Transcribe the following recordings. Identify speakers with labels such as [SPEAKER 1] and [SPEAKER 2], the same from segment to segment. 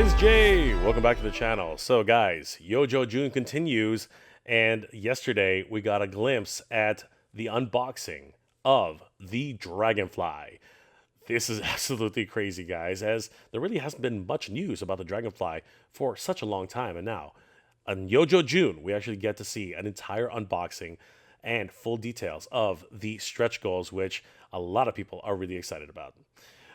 [SPEAKER 1] guys, Jay. Welcome back to the channel. So guys, Yojo June continues, and yesterday we got a glimpse at the unboxing of the Dragonfly. This is absolutely crazy, guys, as there really hasn't been much news about the Dragonfly for such a long time, and now on Yojo June, we actually get to see an entire unboxing and full details of the stretch goals, which a lot of people are really excited about.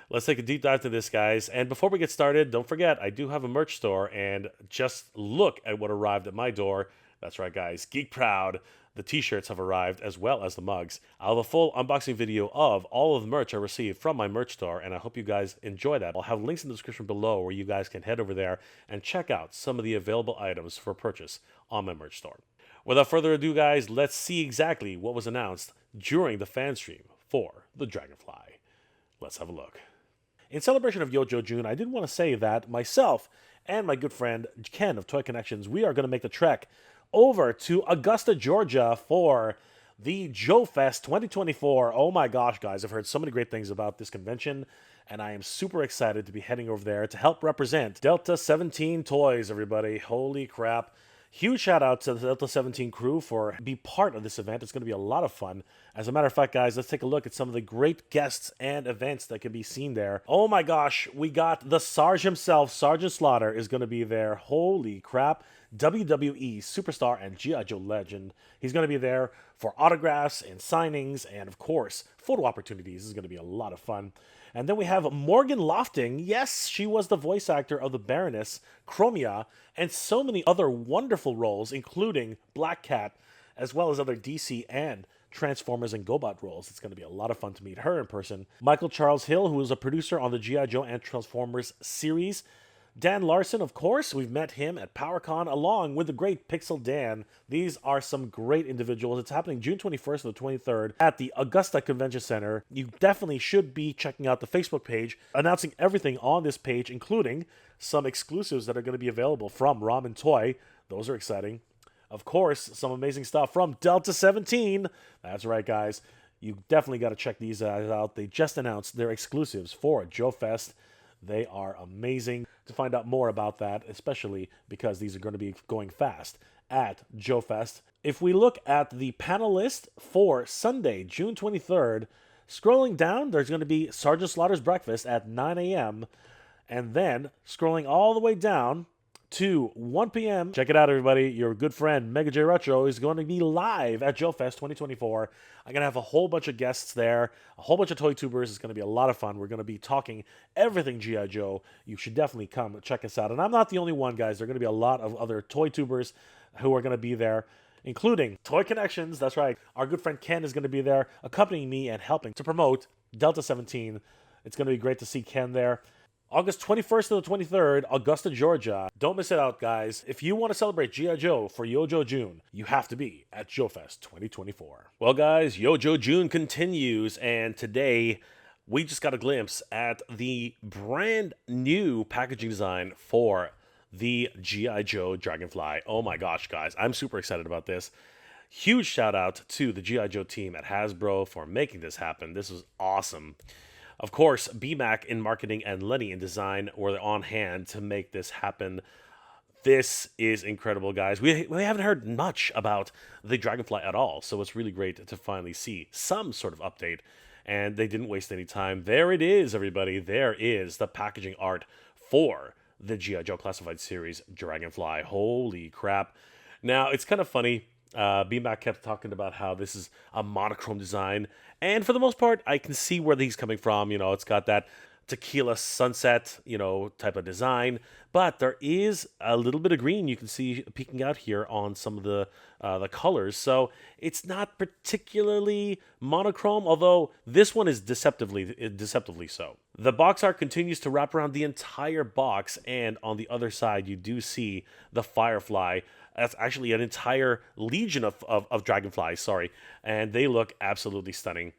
[SPEAKER 1] Let's take a deep dive to this, guys. And before we get started, don't forget, I do have a merch store, and just look at what arrived at my door. That's right, guys. Geek Proud. The t-shirts have arrived, as well as the mugs. I'll have a full unboxing video of all of the merch I received from my merch store, and I hope you guys enjoy that. I'll have links in the description below where you guys can head over there and check out some of the available items for purchase on my merch store. Without further ado, guys, let's see exactly what was announced during the fan stream for the Dragonfly. Let's have a look. In celebration of Yojo June, I did want to say that myself and my good friend Ken of Toy Connections, we are going to make the trek over to Augusta, Georgia for the Joe Fest 2024. Oh my gosh, guys, I've heard so many great things about this convention, and I am super excited to be heading over there to help represent Delta 17 Toys, everybody. Holy crap. Huge shout out to the Delta 17 crew for being part of this event. It's going to be a lot of fun. As a matter of fact, guys, let's take a look at some of the great guests and events that can be seen there. Oh my gosh, we got the Sarge himself. Sergeant Slaughter is going to be there. Holy crap. WWE superstar and G.I. Joe legend. He's going to be there for autographs and signings and, of course, photo opportunities. This is going to be a lot of fun. And then we have Morgan Lofting. Yes, she was the voice actor of the Baroness, Chromia, and so many other wonderful roles, including Black Cat, as well as other DC and Transformers and GoBot roles. It's going to be a lot of fun to meet her in person. Michael Charles Hill, who is a producer on the G.I. Joe and Transformers series. Dan Larson, of course, we've met him at PowerCon along with the great Pixel Dan. These are some great individuals. It's happening June 21st to the 23rd at the Augusta Convention Center. You definitely should be checking out the Facebook page, announcing everything on this page, including some exclusives that are going to be available from Ramen Toy. Those are exciting. Of course, some amazing stuff from Delta 17. That's right, guys. You definitely got to check these out. They just announced their exclusives for Joe Fest. They are amazing. To find out more about that, especially because these are going to be going fast at Joe Fest. If we look at the panel list for Sunday, June 23rd, scrolling down, there's going to be Sergeant Slaughter's breakfast at 9 a.m. And then scrolling all the way down to 1 p.m. Check it out, everybody. Your good friend Mega J Retro is going to be live at Joe Fest 2024. I'm going to have a whole bunch of guests there, a whole bunch of toy tubers. It's going to be a lot of fun. We're going to be talking everything G.I. Joe. You should definitely come check us out. And I'm not the only one, guys. There are going to be a lot of other toy tubers who are going to be there, including Toy Connections. That's right. Our good friend Ken is going to be there, accompanying me and helping to promote Delta 17. It's going to be great to see Ken there. August 21st to the 23rd, Augusta, Georgia. Don't miss it out, guys. If you want to celebrate G.I. Joe for Yojo June, you have to be at Joe Fest 2024. Well, guys, Yojo June continues, and today we just got a glimpse at the brand new packaging design for the G.I. Joe Dragonfly. Oh my gosh, guys, I'm super excited about this. Huge shout out to the G.I. Joe team at Hasbro for making this happen. This was awesome. Of course, BMAC in marketing and Lenny in design were on hand to make this happen. This is incredible, guys. We haven't heard much about the Dragonfly at all, so it's really great to finally see some sort of update. And they didn't waste any time. There it is, everybody. There is the packaging art for the G.I. Joe Classified Series Dragonfly. Holy crap. Now, it's kind of funny. BMAC kept talking about how this is a monochrome design, and for the most part, I can see where he's coming from. You know, it's got that tequila sunset, type of design, but there is a little bit of green you can see peeking out here on some of the colors. So it's not particularly monochrome, although this one is deceptively so. The box art continues to wrap around the entire box, and on the other side, you do see the Firefly. That's actually an entire legion of dragonflies, sorry, and they look absolutely stunning.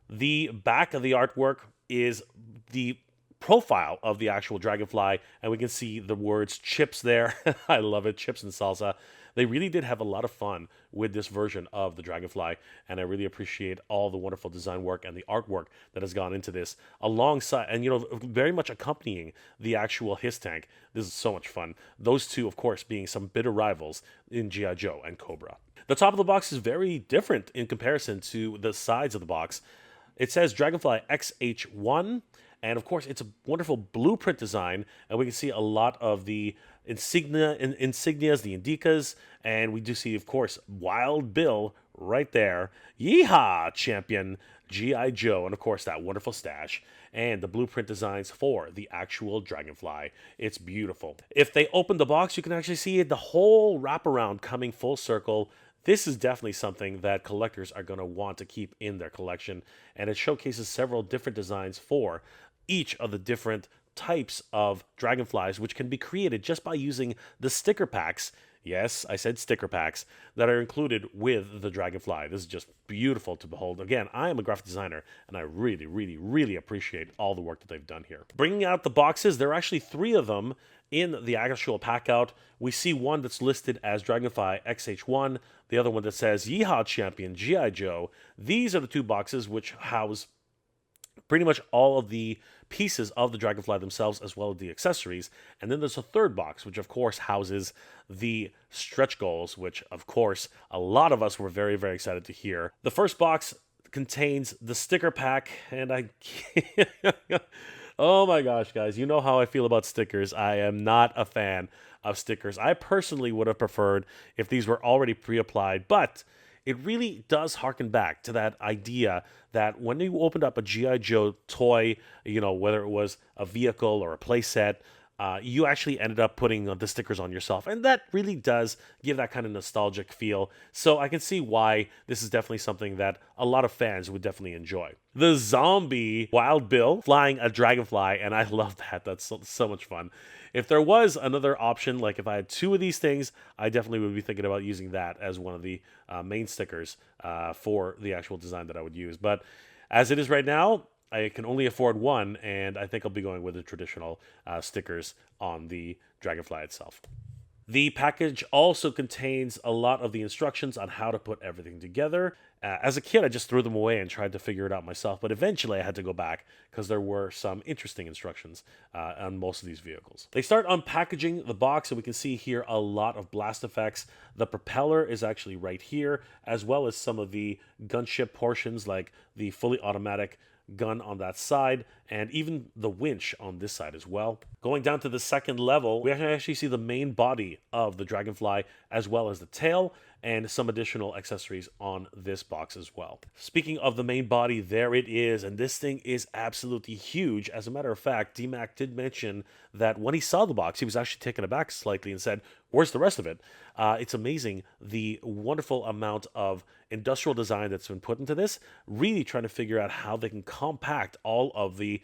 [SPEAKER 1] The back of the artwork is the profile of the actual Dragonfly, and we can see the words chips there. I love it, chips and salsa. They really did have a lot of fun with this version of the Dragonfly, and I really appreciate all the wonderful design work and the artwork that has gone into this, alongside, and very much accompanying the actual His Tank. This is so much fun. Those two, of course, being some bitter rivals in G.I. Joe and Cobra. The top of the box is very different in comparison to the sides of the box. It says Dragonfly XH1, and of course, it's a wonderful blueprint design, and we can see a lot of the insignias, the indicas, and we do see, of course, Wild Bill right there. Yeehaw, champion G.I. Joe, and of course, that wonderful stash, and the blueprint designs for the actual Dragonfly. It's beautiful. If they open the box, you can actually see the whole wraparound coming full circle. This is definitely something that collectors are going to want to keep in their collection, and it showcases several different designs for each of the different types of Dragonflies, which can be created just by using the sticker packs. Yes, I said sticker packs that are included with the Dragonfly. This is just beautiful to behold. Again, I am a graphic designer, and I really, really, really appreciate all the work that they've done here. Bringing out the boxes, there are actually 3 of them in the actual pack out. We see one that's listed as Dragonfly XH1, the other one that says Yeehaw Champion G.I. Joe. These are the 2 boxes which house pretty much all of the pieces of the Dragonfly themselves, as well as the accessories. And then there's a 3rd box, which of course houses the stretch goals, which of course a lot of us were very, very excited to hear. The first box contains the sticker pack, and I oh my gosh, guys, you know how I feel about stickers. I am not a fan of stickers. I personally would have preferred if these were already pre-applied, but it really does harken back to that idea that when you opened up a G.I. Joe toy, whether it was a vehicle or a playset, you actually ended up putting the stickers on yourself. And that really does give that kind of nostalgic feel. So I can see why this is definitely something that a lot of fans would definitely enjoy. The zombie Wild Bill flying a Dragonfly, and I love that. That's so much fun. If there was another option, like if I had 2 of these things, I definitely would be thinking about using that as one of the main stickers for the actual design that I would use. But as it is right now, I can only afford one, and I think I'll be going with the traditional stickers on the Dragonfly itself. The package also contains a lot of the instructions on how to put everything together. As a kid, I just threw them away and tried to figure it out myself, but eventually I had to go back because there were some interesting instructions on most of these vehicles. They start unpackaging the box, and we can see here a lot of blast effects. The propeller is actually right here, as well as some of the gunship portions, like the fully automatic gun on that side, and even the winch on this side as well. Going down to the 2nd level, we actually see the main body of the Dragonfly, as well as the tail, and some additional accessories on this box as well. Speaking of the main body, there it is, and this thing is absolutely huge. As a matter of fact, D-Mac did mention that when he saw the box, he was actually taken aback slightly and said, "Where's the rest of it?" It's amazing the wonderful amount of industrial design that's been put into this, really trying to figure out how they can compact all of the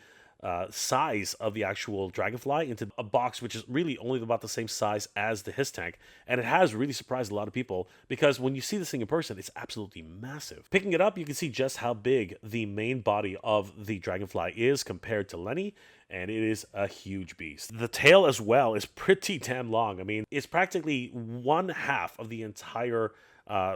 [SPEAKER 1] size of the actual Dragonfly into a box which is really only about the same size as the His Tank. And it has really surprised a lot of people, because when you see this thing in person, it's absolutely massive. Picking it up, you can see just how big the main body of the Dragonfly is compared to Lenny, and it is a huge beast. The tail as well is pretty damn long. I mean, it's practically 1/2 of the entire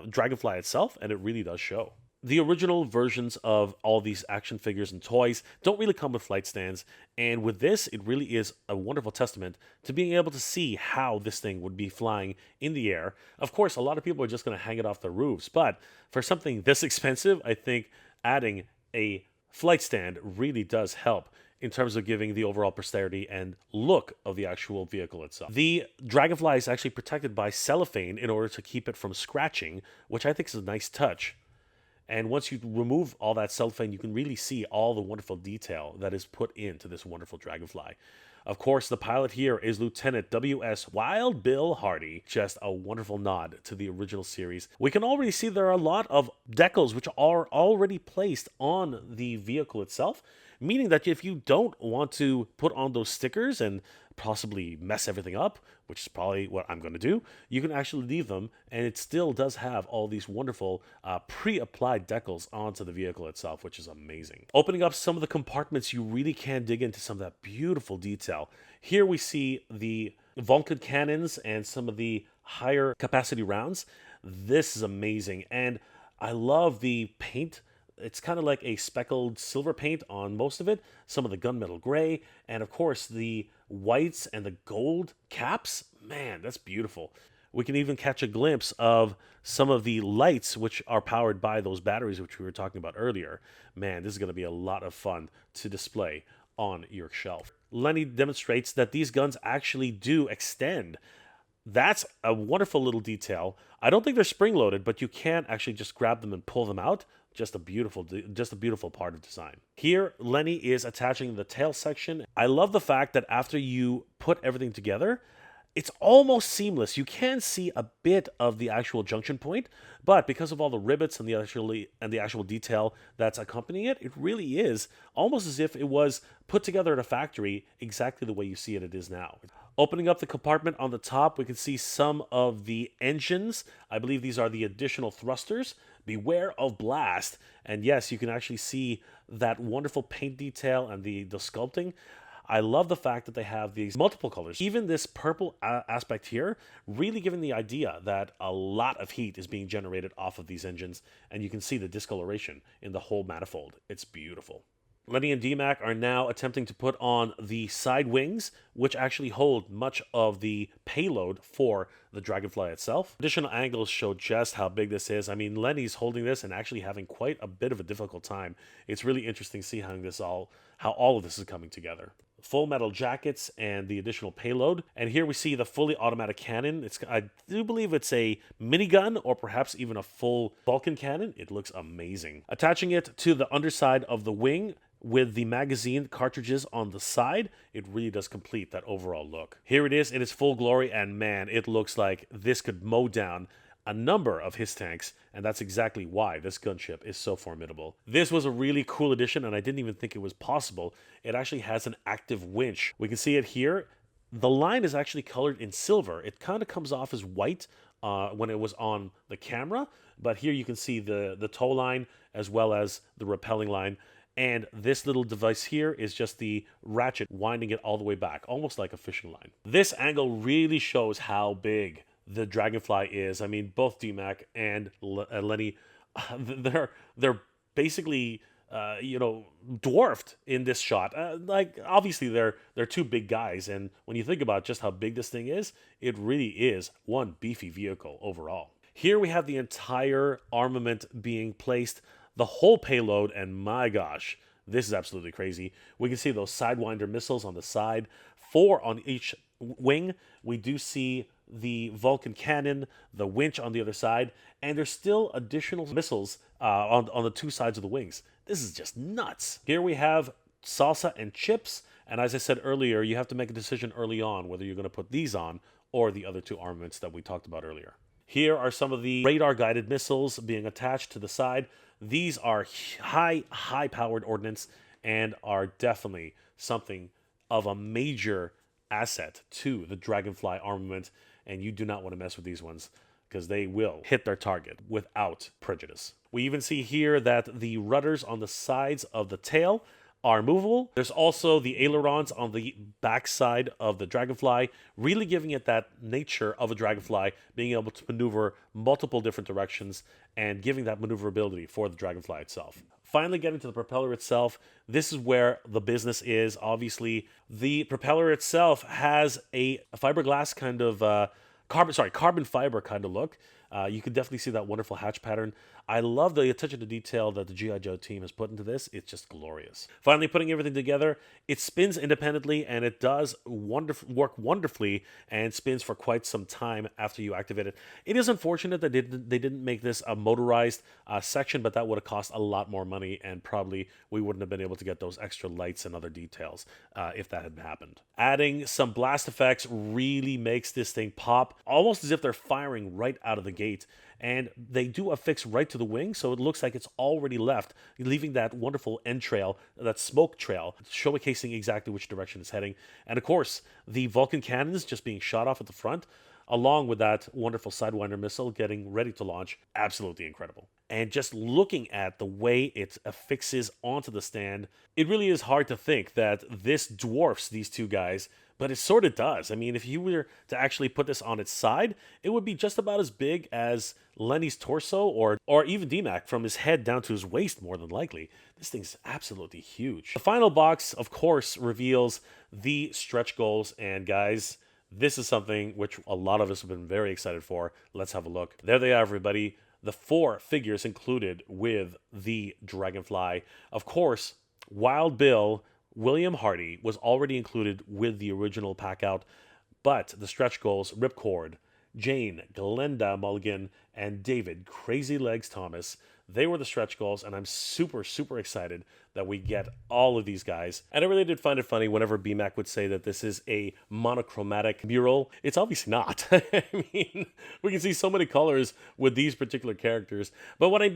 [SPEAKER 1] Dragonfly itself, and it really does show. The original versions of all these action figures and toys don't really come with flight stands, and with this, it really is a wonderful testament to being able to see how this thing would be flying in the air. Of course, a lot of people are just going to hang it off the roofs, but for something this expensive, I think adding a flight stand really does help in terms of giving the overall posterity and look of the actual vehicle itself. The Dragonfly is actually protected by cellophane in order to keep it from scratching, which I think is a nice touch. And once you remove all that cellophane, you can really see all the wonderful detail that is put into this wonderful Dragonfly. Of course, the pilot here is Lieutenant W.S. Wild Bill Hardy. Just a wonderful nod to the original series. We can already see there are a lot of decals which are already placed on the vehicle itself. meaning that if you don't want to put on those stickers and possibly mess everything up, which is probably what I'm going to do, you can actually leave them, and it still does have all these wonderful pre-applied decals onto the vehicle itself, which is amazing. Opening up some of the compartments, you really can dig into some of that beautiful detail. Here we see the Vulcan cannons and some of the higher capacity rounds. This is amazing, and I love the paint. It's kind of like a speckled silver paint on most of it, some of the gunmetal gray, and of course the whites and the gold caps. Man, that's beautiful. We can even catch a glimpse of some of the lights which are powered by those batteries which we were talking about earlier. Man, this is going to be a lot of fun to display on your shelf. Lenny demonstrates that these guns actually do extend. That's a wonderful little detail. I don't think they're spring-loaded, but you can actually just grab them and pull them out. Just a beautiful part of design. Here, Lenny is attaching the tail section. I love the fact that after you put everything together, it's almost seamless. You can see a bit of the actual junction point, but because of all the rivets and the actual detail that's accompanying it, it really is almost as if it was put together at a factory exactly the way you see it is now. Opening up the compartment on the top, we can see some of the engines. I believe these are the additional thrusters. Beware of blast. And yes, you can actually see that wonderful paint detail and the sculpting. I love the fact that they have these multiple colors. Even this purple aspect here, really giving the idea that a lot of heat is being generated off of these engines, and you can see the discoloration in the whole manifold. It's beautiful. Lenny and D-Mac are now attempting to put on the side wings, which actually hold much of the payload for the Dragonfly itself. Additional angles show just how big this is. I mean, Lenny's holding this and actually having quite a bit of a difficult time. It's really interesting to see how all of this is coming together. Full metal jackets and the additional payload. And here we see the fully automatic cannon. I do believe it's a minigun or perhaps even a full Vulcan cannon. It looks amazing. Attaching it to the underside of the wing with the magazine cartridges on the side, it really does complete that overall look. Here it is in its full glory, and man, it looks like this could mow down a number of his tanks, and that's exactly why this gunship is so formidable. This was a really cool addition, and I didn't even think it was possible. It actually has an active winch. We can see it here. The line is actually colored in silver. It kind of comes off as white when it was on the camera, but here you can see the tow line as well as the rappelling line. And this little device here is just the ratchet winding it all the way back, almost like a fishing line. This angle really shows how big the Dragonfly is. I mean, both D-Mac and Lenny, they're basically dwarfed in this shot. Like obviously they're two big guys, and when you think about just how big this thing is, it really is one beefy vehicle overall. Here we have the entire armament being placed, the whole payload, and my gosh, this is absolutely crazy. We can see those Sidewinder missiles on the side, 4 on each wing. We do see the Vulcan cannon, the winch on the other side, and there's still additional missiles on the 2 sides of the wings. This is just nuts. Here we have salsa and chips, and as I said earlier, you have to make a decision early on whether you're going to put these on or the other 2 armaments that we talked about earlier. Here are some of the radar-guided missiles being attached to the side. These are high-powered ordnance and are definitely something of a major asset to the Dragonfly armament, and you do not want to mess with these ones because they will hit their target without prejudice. We even see here that the rudders on the sides of the tail are movable. There's also the ailerons on the backside of the Dragonfly, really giving it that nature of a Dragonfly, being able to maneuver multiple different directions and giving that maneuverability for the Dragonfly itself. Finally, getting to the propeller itself, this is where the business is. Obviously, the propeller itself has a fiberglass kind of carbon fiber kind of look. You can definitely see that wonderful hatch pattern. I love the attention to detail that the G.I. Joe team has put into this. It's just glorious. Finally, putting everything together, it spins independently, and it does work wonderfully and spins for quite some time after you activate it. It is unfortunate that they didn't make this a motorized section, but that would have cost a lot more money, and probably we wouldn't have been able to get those extra lights and other details if that had happened. Adding some blast effects really makes this thing pop, almost as if they're firing right out of the gate, and they do affix right to the wing, so it looks like it's already left, leaving that wonderful end trail, that smoke trail, showcasing exactly which direction it's heading. And of course, the Vulcan cannons just being shot off at the front, along with that wonderful Sidewinder missile getting ready to launch. Absolutely incredible. And just looking at the way it affixes onto the stand, it really is hard to think that this dwarfs these two guys, but it sort of does. I mean, if you were to actually put this on its side, it would be just about as big as Lenny's torso, or even DMAC from his head down to his waist, more than likely. This thing's absolutely huge. The final box, of course, reveals the stretch goals, and guys, this is something which a lot of us have been very excited for. Let's have a look. There they are, everybody. The 4 figures included with the Dragonfly. Of course, Wild Bill, William Hardy was already included with the original pack out, but the stretch goals, Ripcord, Jane, Glenda Mulligan, and David Crazylegs Thomas, they were the stretch goals, and I'm super, super excited that we get all of these guys. And I really did find it funny whenever BMAC would say that this is a monochromatic mural. It's obviously not. I mean, we can see so many colors with these particular characters. But what I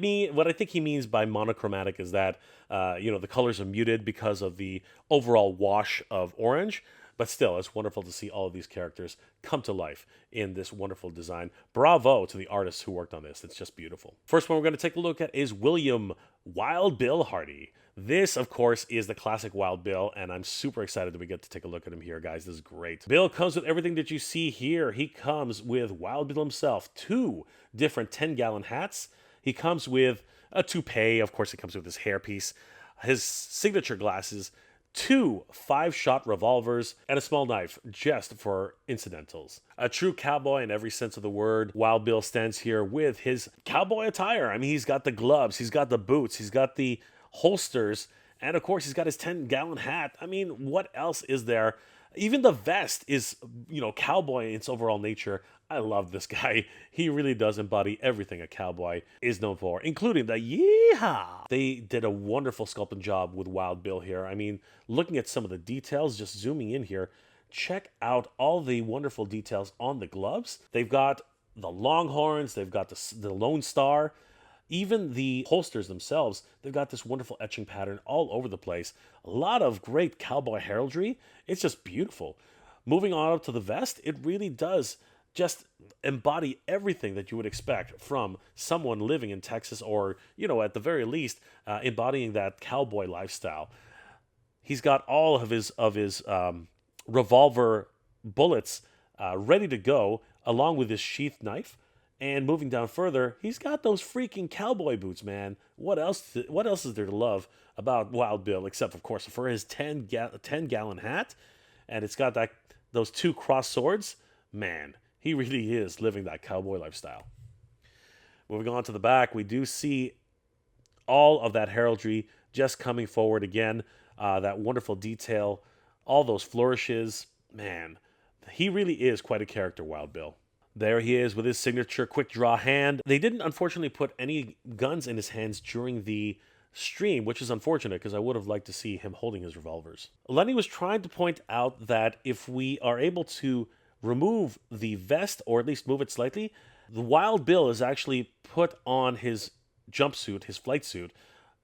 [SPEAKER 1] think he means by monochromatic is that, the colors are muted because of the overall wash of orange. But still, it's wonderful to see all of these characters come to life in this wonderful design. Bravo to the artists who worked on this. It's just beautiful. First one we're going to take a look at is William Wild Bill Hardy. This, of course, is the classic Wild Bill, and I'm super excited that we get to take a look at him here, guys. This is great. Bill comes with everything that you see here. He comes with Wild Bill himself, 2 different 10-gallon hats. He comes with a toupee. Of course, he comes with his hairpiece, his signature glasses, 2 5-shot revolvers, and a small knife just for incidentals. A true cowboy in every sense of the word. Wild Bill stands here with his cowboy attire. I mean, he's got the gloves, he's got the boots, he's got the holsters, and of course, he's got his 10-gallon hat. I mean, what else is there? Even the vest is, cowboy in its overall nature. I love this guy. He really does embody everything a cowboy is known for, including the yeehaw. They did a wonderful sculpting job with Wild Bill here. I mean, looking at some of the details, just zooming in here, check out all the wonderful details on the gloves. They've got the longhorns, they've got the Lone Star, even the holsters themselves, they've got this wonderful etching pattern all over the place. A lot of great cowboy heraldry. It's just beautiful. Moving on up to the vest, it really does just embody everything that you would expect from someone living in Texas, or, at the very least, embodying that cowboy lifestyle. He's got all of his revolver bullets ready to go, along with his sheath knife. And moving down further, he's got those freaking cowboy boots, man. What else is there to love about Wild Bill, except, of course, for his 10-gallon hat? And it's got those 2 cross swords. Man, he really is living that cowboy lifestyle. Moving on to the back, we do see all of that heraldry just coming forward again. That wonderful detail, all those flourishes. Man, he really is quite a character, Wild Bill. There he is with his signature quick draw hand. They didn't, unfortunately, put any guns in his hands during the stream, which is unfortunate because I would have liked to see him holding his revolvers. Lenny was trying to point out that if we are able to remove the vest, or at least move it slightly, the Wild Bill is actually put on his jumpsuit, his flight suit,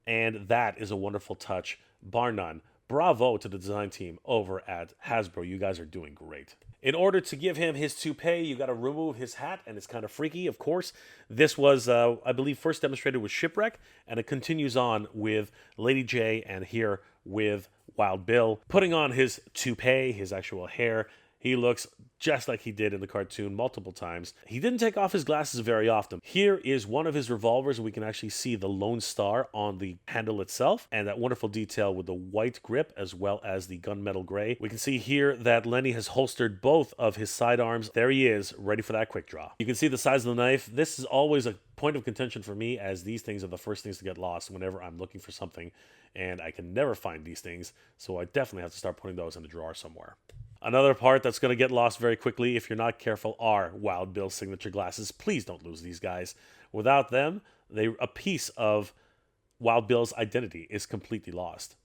[SPEAKER 1] and that is a wonderful touch, bar none. Bravo to the design team over at Hasbro. You guys are doing great. In order to give him his toupee, you got to remove his hat, and it's kind of freaky, of course. This was, I believe, first demonstrated with Shipwreck, and it continues on with Lady J, and here with Wild Bill. Putting on his toupee, his actual hair, he looks just like he did in the cartoon multiple times. He didn't take off his glasses very often. Here is one of his revolvers. We can actually see the Lone Star on the handle itself, and that wonderful detail with the white grip as well as the gunmetal gray. We can see here that Lenny has holstered both of his sidearms. There he is, ready for that quick draw. You can see the size of the knife. This is always a point of contention for me, as these things are the first things to get lost whenever I'm looking for something, and I can never find these things, so I definitely have to start putting those in a drawer somewhere. Another part that's going to get lost very quickly if you're not careful are Wild Bill's signature glasses. Please don't lose these guys. Without them, a piece of Wild Bill's identity is completely lost.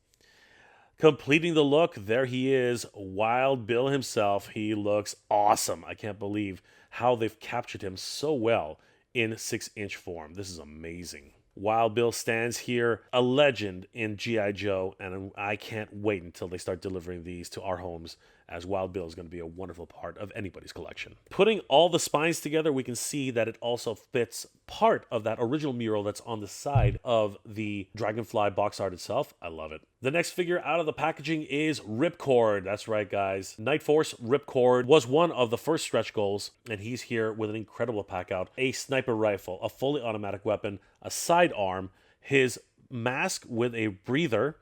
[SPEAKER 1] Completing the look, there he is, Wild Bill himself. He looks awesome. I can't believe how they've captured him so well in 6-inch form. This is amazing. Wild Bill stands here, a legend in G.I. Joe, and I can't wait until they start delivering these to our homes, as Wild Bill is going to be a wonderful part of anybody's collection. Putting all the spines together, we can see that it also fits part of that original mural that's on the side of the Dragonfly box art itself. I love it. The next figure out of the packaging is Ripcord. That's right, guys. Night Force Ripcord was one of the first stretch goals, and he's here with an incredible pack out. A sniper rifle, a fully automatic weapon, a sidearm, his mask with a breather.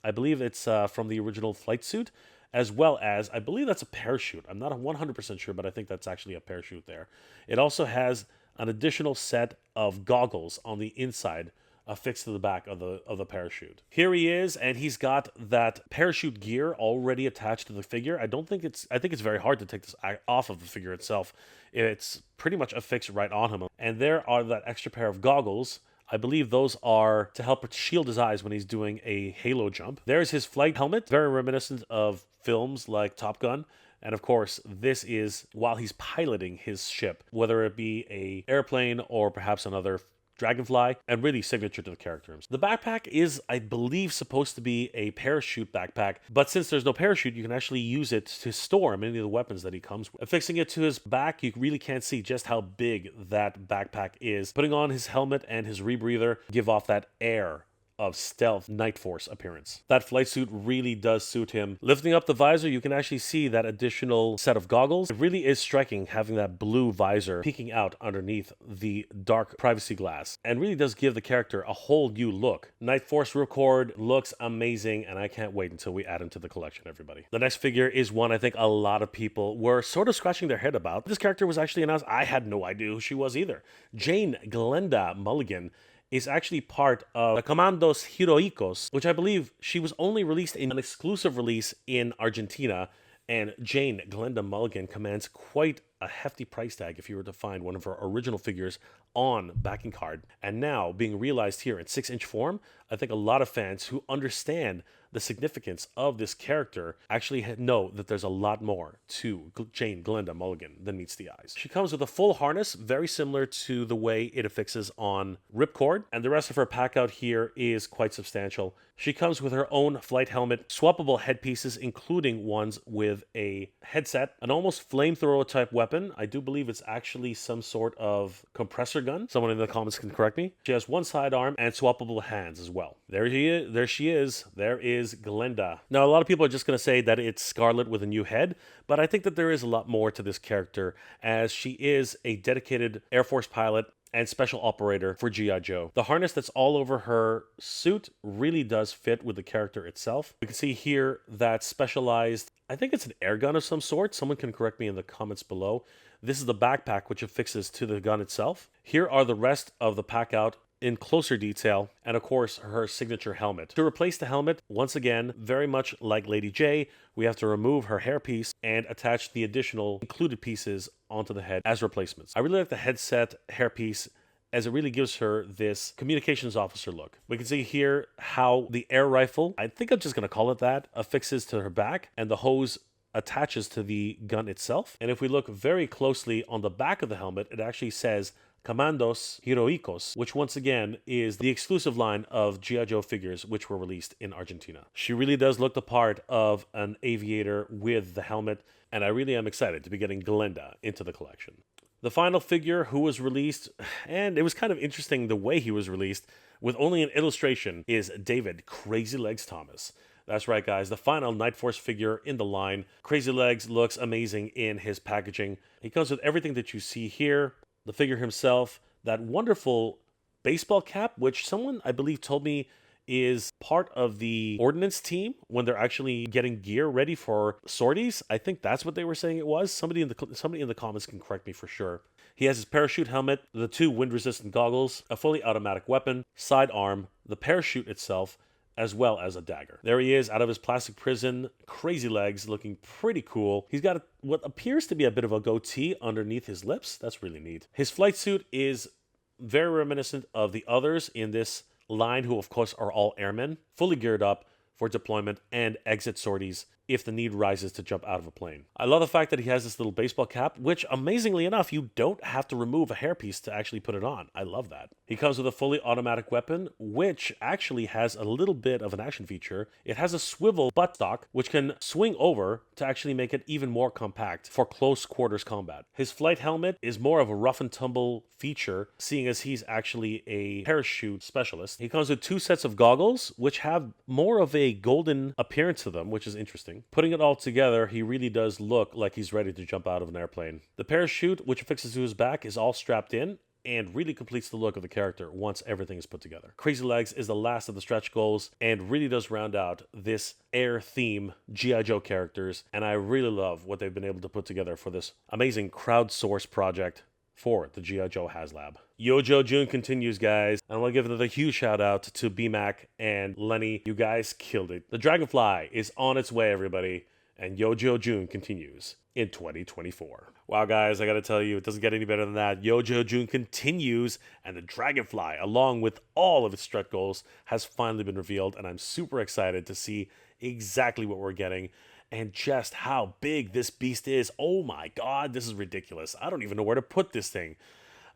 [SPEAKER 1] I believe it's from the original flight suit, as well as, I believe that's a parachute. I'm not 100% sure, but I think that's actually a parachute there. It also has an additional set of goggles on the inside affixed to the back of the parachute. Here he is, and he's got that parachute gear already attached to the figure. I think it's very hard to take this off of the figure itself. It's pretty much affixed right on him. And there are that extra pair of goggles. I believe those are to help shield his eyes when he's doing a halo jump. There's his flight helmet, very reminiscent of films like Top Gun. And of course, this is while he's piloting his ship, whether it be an airplane or perhaps another Dragonfly, and really signature to the character. The backpack is, I believe, supposed to be a parachute backpack, but since there's no parachute, you can actually use it to store many of the weapons that he comes with. Affixing it to his back, you really can't see just how big that backpack is. Putting on his helmet and his rebreather give off that air of stealth Night Force appearance. That flight suit really does suit him. Lifting up the visor, you can actually see that additional set of goggles. It really is striking having that blue visor peeking out underneath the dark privacy glass, and really does give the character a whole new look. Night Force Ripcord looks amazing, and I can't wait until we add him to the collection, everybody. The next figure is one I think a lot of people were sort of scratching their head about. This character was actually announced. I had no idea who she was either. Jane Glenda Mulligan is actually part of the Commandos Heroicos, which I believe she was only released in an exclusive release in Argentina, and Jane Glenda Mulligan commands quite a hefty price tag if you were to find one of her original figures on backing card. And now being realized here in 6-inch form, I think a lot of fans who understand the significance of this character actually know that there's a lot more to Jane Glenda Mulligan than meets the eyes. She comes with a full harness, very similar to the way it affixes on Ripcord, and the rest of her pack out here is quite substantial. She comes with her own flight helmet, swappable headpieces, including ones with a headset, an almost flamethrower type weapon. I do believe it's actually some sort of compressor gun. Someone in the comments can correct me. She has one sidearm and swappable hands as well. There she is. There is Glenda. Now, a lot of people are just going to say that it's Scarlet with a new head, but I think that there is a lot more to this character, as she is a dedicated Air Force pilot and special operator for G.I. Joe. The harness that's all over her suit really does fit with the character itself. We can see here that specialized, I think it's an air gun of some sort. Someone can correct me in the comments below. This is the backpack which affixes to the gun itself. Here are the rest of the pack out in closer detail, and of course her signature helmet. To replace the helmet, once again, very much like Lady J, we have to remove her hairpiece and attach the additional included pieces onto the head as replacements. I really like the headset hairpiece, as it really gives her this communications officer look. We can see here how the air rifle, I think I'm just going to call it that, affixes to her back, and the hose attaches to the gun itself. And if we look very closely on the back of the helmet, it actually says Commandos Heroicos, which once again is the exclusive line of G.I. Joe figures which were released in Argentina. She really does look the part of an aviator with the helmet, and I really am excited to be getting Glenda into the collection. The final figure who was released, and it was kind of interesting the way he was released, with only an illustration, is David Crazylegs Thomas. That's right, guys, the final Night Force figure in the line. Crazylegs looks amazing in his packaging. He comes with everything that you see here. The figure himself, that wonderful baseball cap, which someone, I believe, told me is part of the ordnance team when they're actually getting gear ready for sorties. I think that's what they were saying it was. Somebody in the comments can correct me for sure. He has his parachute helmet, the 2 wind-resistant goggles, a fully automatic weapon, sidearm, the parachute itself, as well as a dagger. There he is out of his plastic prison, Crazylegs, looking pretty cool. He's got what appears to be a bit of a goatee underneath his lips. That's really neat. His flight suit is very reminiscent of the others in this line, who of course are all airmen, fully geared up for deployment and exit sorties if the need rises to jump out of a plane. I love the fact that he has this little baseball cap, which amazingly enough, you don't have to remove a hairpiece to actually put it on. I love that. He comes with a fully automatic weapon, which actually has a little bit of an action feature. It has a swivel buttstock, which can swing over to actually make it even more compact for close quarters combat. His flight helmet is more of a rough and tumble feature, seeing as he's actually a parachute specialist. He comes with 2 sets of goggles, which have more of a golden appearance to them, which is interesting. Putting it all together, he really does look like he's ready to jump out of an airplane. The parachute, which affixes to his back, is all strapped in and really completes the look of the character once everything is put together. Crazylegs is the last of the stretch goals and really does round out this air theme G.I. Joe characters, and I really love what they've been able to put together for this amazing crowdsourced project for the G.I. Joe Haslab. Yojo June continues, guys. I want to give another huge shout out to BMAC and Lenny. You guys killed it. The Dragonfly is on its way, everybody, and Yojo June continues in 2024. Wow, guys, I gotta tell you, it doesn't get any better than that. Yojo June continues, and the Dragonfly, along with all of its stretch goals, has finally been revealed, and I'm super excited to see exactly what we're getting and just how big this beast is. Oh my god, this is ridiculous. I don't even know where to put this thing.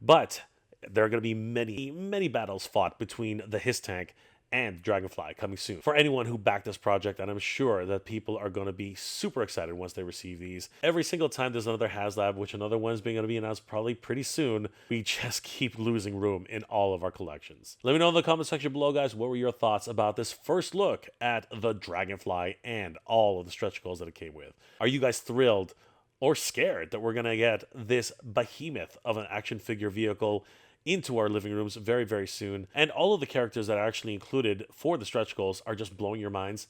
[SPEAKER 1] But there are going to be many, many battles fought between the Hiss Tank and Dragonfly coming soon for anyone who backed this project, and I'm sure that people are going to be super excited once they receive these. Every single time there's another Haslab, which another one's going to be announced probably pretty soon, we just keep losing room in all of our collections. Let me know in the comment section below, guys, what were your thoughts about this first look at the Dragonfly and all of the stretch goals that it came with? Are you guys thrilled or scared that we're going to get this behemoth of an action figure vehicle into our living rooms very, very soon? And all of the characters that are actually included for the stretch goals are just blowing your minds?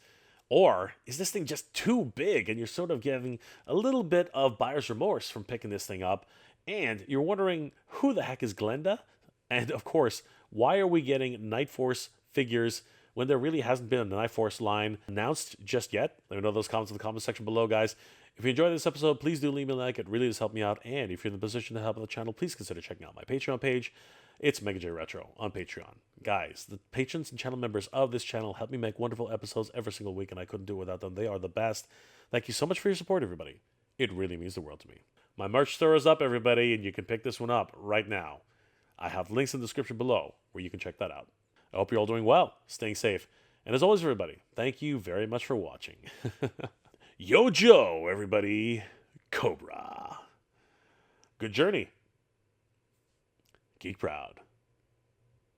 [SPEAKER 1] Or is this thing just too big and you're sort of getting a little bit of buyer's remorse from picking this thing up, and you're wondering who the heck is Glenda? And of course, why are we getting Night Force figures when there really hasn't been a Night Force line announced just yet? Let me know those comments in the comment section below, guys. If you enjoyed this episode, please do leave me a like. It really does help me out. And if you're in the position to help the channel, please consider checking out my Patreon page. It's Mega J Retro on Patreon. Guys, the patrons and channel members of this channel help me make wonderful episodes every single week, and I couldn't do it without them. They are the best. Thank you so much for your support, everybody. It really means the world to me. My merch store is up, everybody, and you can pick this one up right now. I have links in the description below where you can check that out. I hope you're all doing well, staying safe. And as always, everybody, thank you very much for watching. Yo Joe, everybody. Cobra. Good journey. Geek proud.